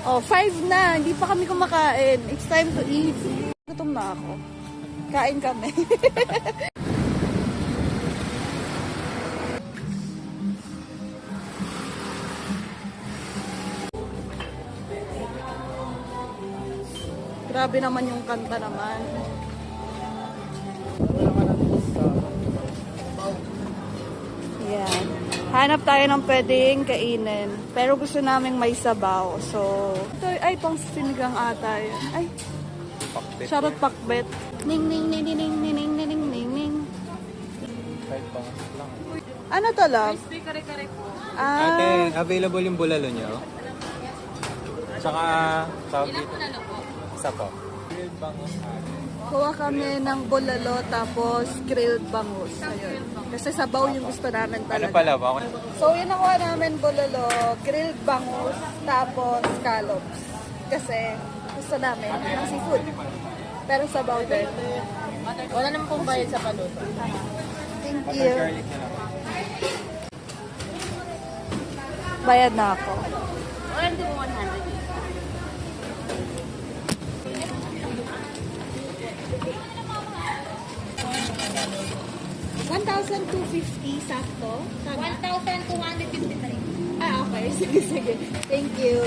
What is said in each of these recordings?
Oh, 5 na. Hindi pa kami kumakain. It's time to eat. Gutom na ako. Kain kami. Grabe naman yung kanta naman. Yan. Hanap tayo ng pwedeng kainin. Pero gusto namin may sabaw. So, ito ay pang sinigang ata yun. Ay, Pakbet. charot pakbet. Ning ning ning ning ning ning ning ning ning ning. Kahit pangas lang. Ano to, love? Crispy kare-kare po. Ah, Ate, available yung bulalo nyo? Tsaka, tawag Ilang dito. po na po? Isa po. Grilled bangus ate. kuha kami ng bulalo tapos grilled bangus. Ayun. Kasi sabaw yung gusto namin Ano talaga. pala ba? So, yun nakuha namin bulalo, grilled bangus, tapos scallops. Kasi gusto namin ng seafood. Pero sabaw din. Wala naman pong bayad sa paluto. Thank Butter you. garlic na lang. Bayad na ako. O, hindi mo 100. $1,250 sakto? 1,253. Ah, okay. Sige, sige. Thank you.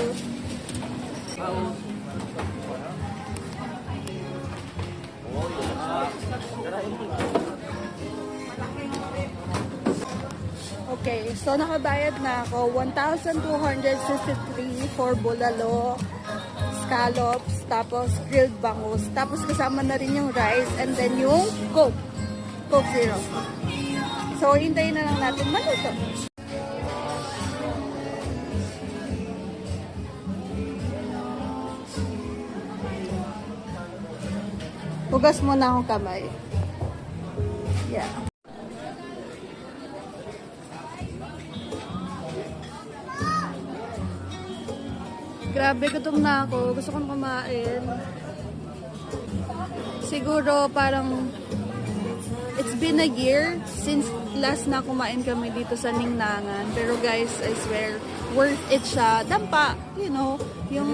Okay, so nakabayad na ako. 1,253 for bulalo, scallops, tapos grilled bangus. Tapos kasama na rin yung rice and then yung Coke. Coke Zero. So, hintayin na lang natin maluto. Hugas muna akong kamay. Yeah. Grabe, gutom na ako. Gusto kong kumain. Siguro parang it's been a year since last na kumain kami dito sa Ningnangan. Pero guys, I swear, worth it siya. Dampa, you know, yung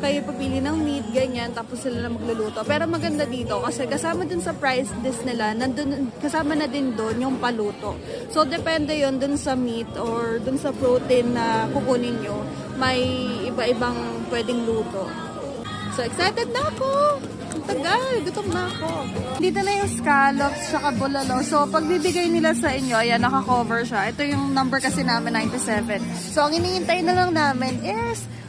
kayo papili ng meat, ganyan, tapos sila na magluluto. Pero maganda dito kasi kasama din sa price list nila, nandun, kasama na din doon yung paluto. So, depende yon dun sa meat or dun sa protein na kukunin nyo. May iba-ibang pwedeng luto. So, excited na ako! Ang tagal, gutom na ako. Dito na yung scallops tsaka bulalo. So, pag bibigay nila sa inyo, ayan, naka-cover siya. Ito yung number kasi namin, 97. So, ang iniintay na lang namin is